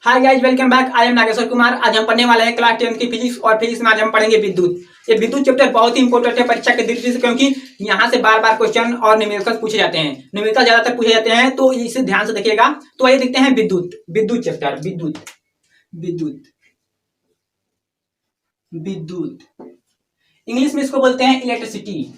Hi guys, welcome back. I am Nageshwar Kumar. आज हम पढ़ने वाले हैं क्लास 10 की फिजिक्स और फिजिक्स में आज हम पढ़ेंगे विद्युत। ये विद्युत चैप्टर बहुत ही इंपॉर्टेंट है परीक्षा के दृष्टि से, क्योंकि यहाँ से बार बार क्वेश्चन और न्यूमेरिकल पूछे जाते हैं। न्यूमेरिकल ज्यादातर पूछे जाते हैं, तो इसे ध्यान से देखिएगा। तो आइए देखते हैं विद्युत विद्युत चैप्टर। विद्युत विद्युत विद्युत इंग्लिश में इसको बोलते हैं इलेक्ट्रिसिटी।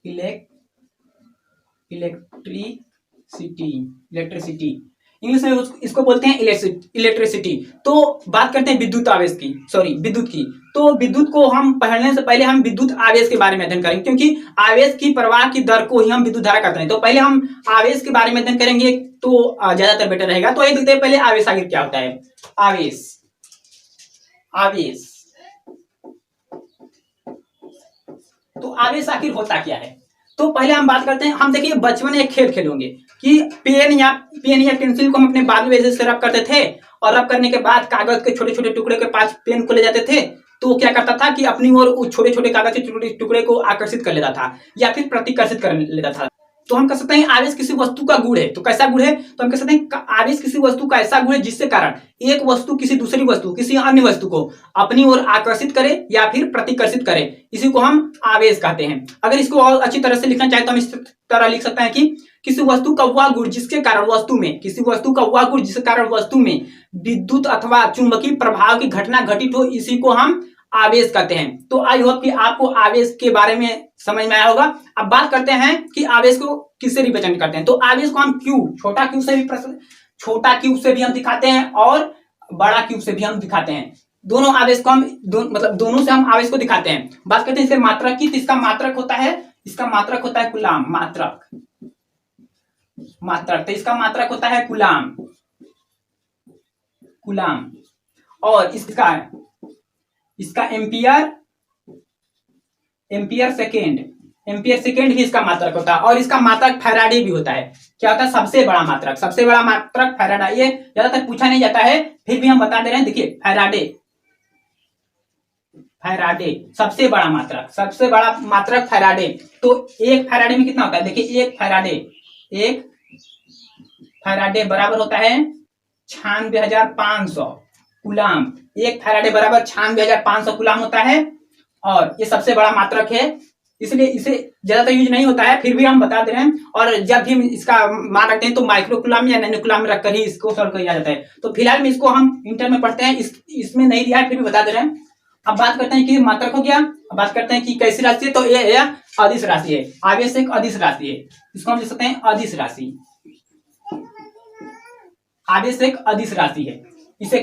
इलेक्ट्रिसिटी इलेक्ट्रिसिटी इंग्लिश में इसको बोलते हैं इलेक्ट्रिसिटी। तो बात करते हैं विद्युत आवेश की, सॉरी विद्युत की। तो विद्युत को हम पढ़ने से पहले हम विद्युत आवेश के बारे में अध्ययन करेंगे, क्योंकि आवेश की प्रवाह की दर को ही हम विद्युत धारा कहते हैं। तो पहले हम आवेश के बारे में अध्ययन करेंगे तो ज्यादातर बेटर रहेगा। तो ये देखते हैं पहले आवेश आखिर क्या होता है। आवेश आवेश तो आवेश आखिर होता क्या है। तो पहले हम बात करते हैं। हम देखिए बचपन में एक खेल खेलोगे कि पेन या पेंसिल को हम अपने बाल में से रब करते थे, और रब करने के बाद कागज के छोटे छोटे टुकड़े के पास पेन को ले जाते थे। तो क्या करता था कि अपनी ओर उस छोटे छोटे कागज के टुकड़े को आकर्षित कर लेता था या फिर प्रतिकर्षित कर लेता था। तो हम कह सकते हैं आवेश किसी वस्तु का गुण है। तो कैसा गुण है? तो हम कह सकते हैं आवेश किसी वस्तु का ऐसा गुण है जिससे कारण एक वस्तु किसी दूसरी वस्तु, किसी अन्य वस्तु को अपनी ओर आकर्षित करे या फिर प्रतिकर्षित करे। इसी को हम आवेश कहते हैं। अगर इसको और अच्छी तरह से लिखना चाहे तो हम इस तरह लिख सकते हैं कि किसी वस्तु का वह गुण जिसके कारण वस्तु में, किसी वस्तु का वह गुण जिसके कारण वस्तु में विद्युत अथवा चुंबकीय प्रभाव की घटना घटित हो, इसी को हम आवेश कहते हैं। तो आई होप कि आपको आवेश के बारे में समझ में आया होगा। अब बात करते हैं कि आवेश को किससे रिप्रेजेंट करते हैं। तो आवेश को हम क्यू, छोटा क्यू से भी हम दिखाते हैं और बड़ा क्यू से भी हम दिखाते हैं। दोनों आवेश को हम दोनों से हम आवेश को दिखाते हैं। बात करते हैं इसके मात्रक की। तो इसका मात्रक होता है कूलाम। मात्रक तो इसका मात्रक होता है कूलाम। और इसका एम्पियर सेकेंड भी इसका मात्रक होता है। और इसका मात्रक फैराडे भी होता है। क्या होता है? सबसे बड़ा मात्रक फैराडे। ये ज्यादातर पूछा नहीं जाता है, फिर भी हम बता दे रहे हैं। देखिए फैराडे सबसे बड़ा मात्रक फैराडे। तो एक फैराडे में कितना होता है? देखिए एक फैराडे बराबर होता है 96,500 कूलाम। एक फैराडे बराबर 96,500 कूलाम होता है। और ये सबसे बड़ा मात्रक है, इसलिए इसे ज्यादातर यूज नहीं होता है, फिर भी हम बता दे रहे हैं। और जब भी हम इसका मान रखते हैं तो माइक्रो कूलाम या नैनो कूलाम में रखकर ही इसको सॉल्व किया जाता है। तो फिलहाल में इसको हम इंटर में पढ़ते हैं, इसमें नहीं दिया है, फिर भी बता दे रहे हैं। अब बात करते हैं कि मात्रक हो गया। अब बात करते हैं कि कैसी राशि है। तो ये अदिश राशि है। आवेश एक अदिश राशि है। इसको हम लिख सकते हैं अदिश राशि। आवेश एक अदिश राशि है। इसे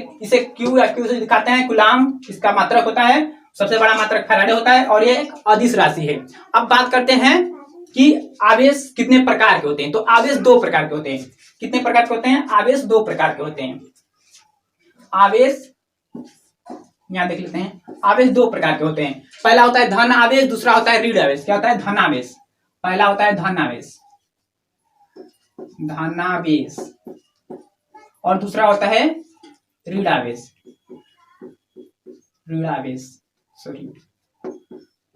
क्यू से दिखाते हैं कूलाम। इसका मात्रक होता है, सबसे बड़ा मात्रक फैराडे होता है, और ये एक अदिश राशि है। अब बात करते हैं कि आवेश कितने प्रकार के होते हैं। तो आवेश दो प्रकार के होते हैं। कितने प्रकार के होते हैं? आवेश दो प्रकार के होते हैं। आवेश यहां देख लेते हैं। आवेश दो प्रकार के होते हैं। पहला होता है धन आवेश, दूसरा होता है ऋण आवेश। क्या होता है? धन आवेश। पहला होता है धन आवेश और दूसरा होता है ऋण आवेश। सॉरी,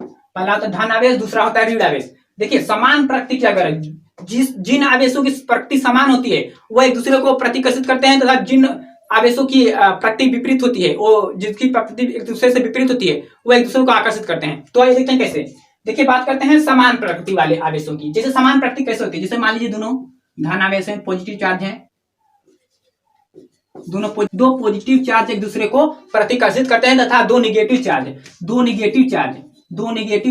पहला होता है धन आवेश, दूसरा होता है ऋण आवेश। देखिए समान प्रकृति की, अगर जिन आवेशों की प्रकृति समान होती है वो एक दूसरे को प्रतिकर्षित करते हैं, तथा जिन आवेशों की प्रकृति विपरीत होती है, वो जिसकी प्रकृति एक दूसरे से विपरीत होती है, वो एक दूसरे को आकर्षित करते हैं। तो ये देखते हैं कैसे। देखिए बात करते हैं समान प्रकृति वाले आवेशों की। जैसे समान प्रकृति कैसे होती है? जैसे मान लीजिए दोनों धन आवेश है, पॉजिटिव चार्ज है, दो पॉजिटिव चार्ज एक दूसरे को प्रतिकर्षित करते हैं, तथा दो निगेटिव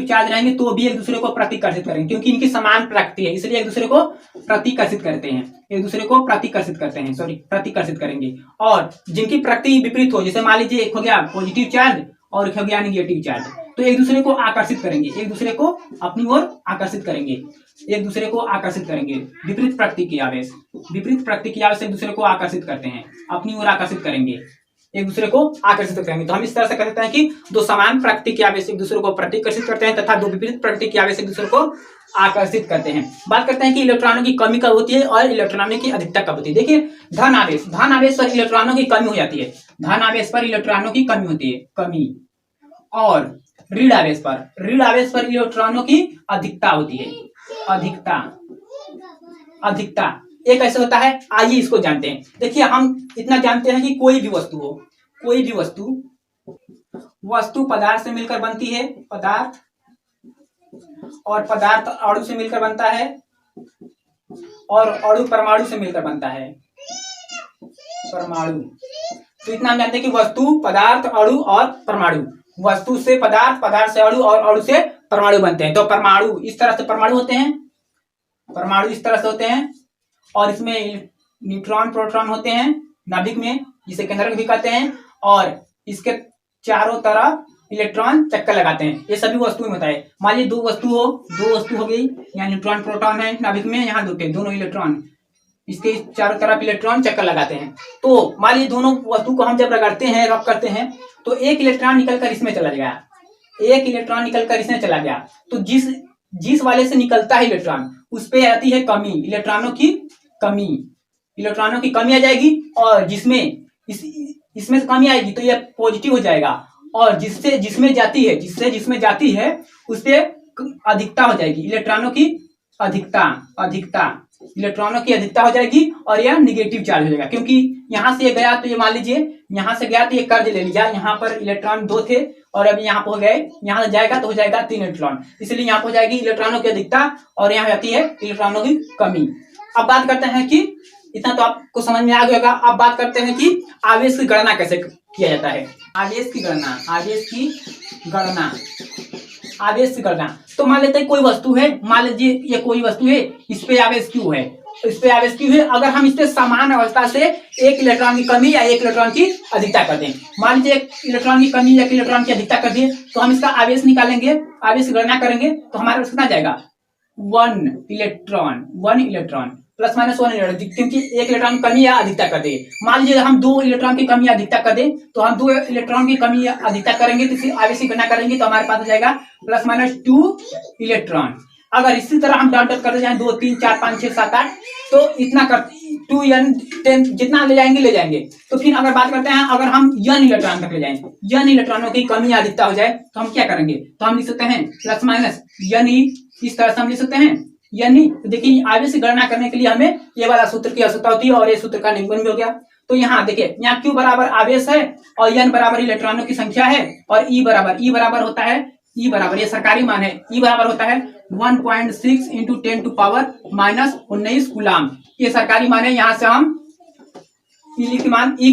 चार्ज रहेंगे तो भी एक दूसरे को प्रतिकर्षित करेंगे, क्योंकि इनकी समान प्रकृति है, इसलिए एक दूसरे को प्रतिकर्षित करेंगे। और जिनकी प्रकृति विपरीत हो, जैसे मान लीजिए एक हो गया पॉजिटिव चार्ज और एक हो गया निगेटिव चार्ज, तो एक दूसरे को आकर्षित करेंगे, एक दूसरे को अपनी ओर आकर्षित करेंगे, विपरीत प्रकृति की आवेश एक दूसरे को आकर्षित करते हैं, अपनी ओर आकर्षित करेंगे, एक दूसरे को आकर्षित करेंगे। तो हम इस तरह से कह सकते हैं कि दो समान प्रकृति के आवेश एक दूसरे को प्रतिकर्षित करते हैं, तथा दो विपरीत प्रकृति के आवेश एक दूसरे को आकर्षित करते हैं। बात करते हैं कि इलेक्ट्रॉनों की कमी कब होती है और इलेक्ट्रॉनों की अधिकता कब होती है। देखिए धन आवेश पर इलेक्ट्रॉनों की कमी हो जाती है, और ऋण आवेश पर इलेक्ट्रॉनों की अधिकता होती है। अधिकता एक ऐसे होता है, आइए इसको जानते हैं। देखिए हम इतना जानते हैं कि कोई भी वस्तु हो, कोई भी वस्तु पदार्थ से मिलकर बनती है, पदार्थ, और पदार्थ अणु से मिलकर बनता है, और अणु परमाणु से मिलकर बनता है, परमाणु। तो इतना हम जानते हैं कि वस्तु, पदार्थ, अणु और परमाणु। वस्तु से पदार्थ, पदार्थ से अणु और अणु से परमाणु बनते हैं। तो परमाणु इस तरह से परमाणु होते हैं, परमाणु इस तरह से होते हैं, और इसमें न्यूट्रॉन प्रोटॉन होते हैं नाभिक में, जिसे केंद्रक भी कहते हैं, और इसके चारों तरफ इलेक्ट्रॉन चक्कर लगाते हैं। ये सभी वस्तुओं में होता है। मान लीजिए दो वस्तु हो गई, यहाँ न्यूट्रॉन प्रोटॉन है नाभिक में, यहाँ दोनों इलेक्ट्रॉन, इसके चारों तरफ इलेक्ट्रॉन चक्कर लगाते हैं। तो मान लीजिए दोनों वस्तु को हम जब रगड़ते हैं, रब करते हैं, तो एक इलेक्ट्रॉन निकलकर इसमें चला गया, एक इलेक्ट्रॉन निकलकर इसमें चला गया। तो जिस वाले से निकलता है इलेक्ट्रॉन, उस पे आती है कमी, इलेक्ट्रॉनों की कमी आ जाएगी। और जिसमें से कमी आएगी तो यह पॉजिटिव हो जाएगा, और जिसमें जाती है उस पे अधिकता हो जाएगी, इलेक्ट्रॉनों की अधिकता इलेक्ट्रॉनों की अधिकता हो जाएगी, और यह निगेटिव चार्ज हो जाएगा। क्योंकि यहां से ये गया, तो ये मान लीजिए यहां से गया तो ये कर्ज ले लिया, यहाँ पर इलेक्ट्रॉन 2 थे और अभी यहाँ पे हो गए, यहाँ से जाएगा तो हो जाएगा 3 इलेक्ट्रॉन, इसलिए यहाँ पे हो जाएगी इलेक्ट्रॉनों की अधिकता, और यहाँ जाती है इलेक्ट्रॉनों की कमी। अब बात करते हैं कि इतना तो आपको समझ में आ गया होगा। अब बात करते हैं कि आवेश की गणना कैसे किया जाता है। आवेश की गणना। तो मान लेते हैं कोई वस्तु है, मान लीजिए ये कोई वस्तु है, इस पे आवेश क्यू है, अगर हम इस पे समान अवस्था से एक इलेक्ट्रॉन की कमी या एक इलेक्ट्रॉन की अधिकता कर दें, मान लीजिए एक इलेक्ट्रॉन की कमी या एक इलेक्ट्रॉन की अधिकता कर दिए, तो हम इसका आवेश निकालेंगे, आवेश की गणना करेंगे, तो हमारे पास कितना जाएगा, 1 इलेक्ट्रॉन प्लस माइनस 1 इलेक्ट्रॉन, क्योंकि एक इलेक्ट्रॉन कमी या अधिकता कर देंगे। मान लीजिए हम 2 इलेक्ट्रॉन की कमी या अधिकता कर दें, तो हम 2 इलेक्ट्रॉन की कमी या अधिकता करेंगे, तो इसी आवेश की गणना करेंगे, तो हमारे पास आ जाएगा प्लस माइनस 2 इलेक्ट्रॉन। अगर इसी तरह हम डॉट करते जाएं 2 3 4 5 6 7 8, तो इतना कर 2n 10 जितना ले जाएंगे। तो फिर अगर बात करते हैं, अगर हम n इलेक्ट्रॉन तक ले जाएं, n इलेक्ट्रॉनों की कमी या अधिकता हो जाए, तो हम क्या करेंगे, तो हम लिख सकते हैं प्लस माइनस n, इस तरह से हम लिख सकते हैं n। तो देखिए आवेश की गणना करने के लिए हमें ये वाला सूत्र की आवश्यकता होती है, और ये सूत्र का निरूपण भी हो गया। तो यहाँ देखिए, यहाँ q बराबर आवेश है, और n बराबर इलेक्ट्रॉनों की संख्या है, और E बराबर होता है, ये सरकारी मान है, E बराबर होता है 1.6 into 10 to power minus 19 coulomb. ये सरकारी मान है। यहाँ से हम E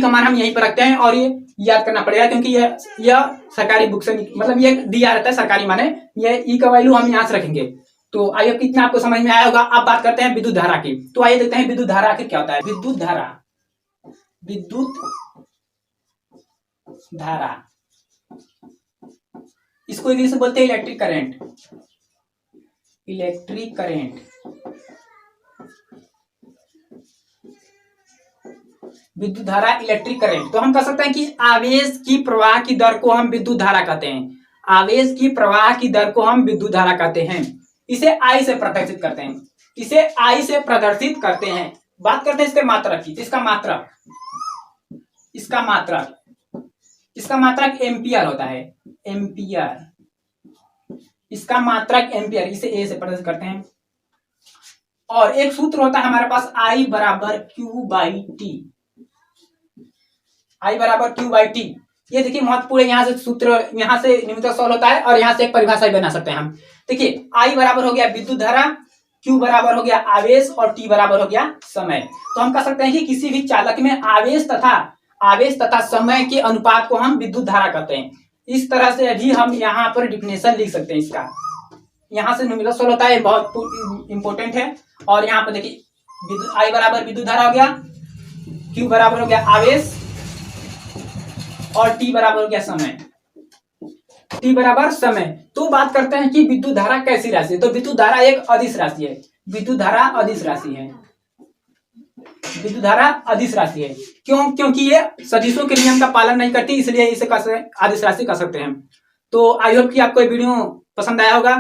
का मान हम यहीं पर रखते हैं, और ये याद करना पड़ेगा, क्योंकि यह सरकारी बुक से मतलब ये दिया रहता है, सरकारी मान है, ये E का वैल्यू हम यहाँ से रखेंगे। तो आइए कितना आपको समझ में आया होगा। अब बात करते हैं विद्युत धारा की। तो आइए देखते हैं विद्युत धारा आखिर क्या होता है। विद्युत धारा इसको इंग्लिश में बोलते हैं इलेक्ट्रिक करंट। विद्युत धारा, इलेक्ट्रिक करंट। तो हम कह सकते हैं कि आवेश की प्रवाह की दर को हम विद्युत धारा कहते हैं। आवेश की प्रवाह की दर को हम विद्युत धारा कहते हैं। इसे I से प्रदर्शित करते हैं। बात करते हैं इसके मात्रक की। इसका मात्रक एम्पियर होता है, एम्पियर। इसका मात्रक एम्पियर, इसे A से प्रदर्शित करते हैं। और एक सूत्र होता है हमारे पास, I बराबर Q बाई टी। ये देखिए महत्वपूर्ण, यहाँ से सूत्र, यहाँ से निम्नतक सॉल्व होता है, और यहाँ से एक परिभाषा भी बना सकते हैं हम। देखिए I बराबर हो गया विद्युत धारा, Q बराबर हो गया आवेश, और T बराबर हो गया समय। तो हम कह सकते हैं कि किसी भी चालक में आवेश तथा समय के अनुपात को हम विद्युत धारा कहते हैं। इस तरह से भी हम यहाँ पर डिफिनेशन लिख सकते हैं इसका। यहाँ से निम्नतक सॉल्व होता है, बहुत इंपॉर्टेंट है। और यहाँ पर देखिए I बराबर विद्युत धारा हो गया, Q बराबर हो गया आवेश, और T बराबर हो गया समय। तो बात करते हैं कि विद्युत धारा कैसी राशि है। तो विद्युत धारा एक अदिश राशि है। विद्युत धारा अदिश राशि है। क्योंकि ये सदिशों के नियम का पालन नहीं करती, इसलिए इसे अदिश राशि कह सकते हैं हम। तो आई होप कि आपको ये वीडियो पसंद आया होगा।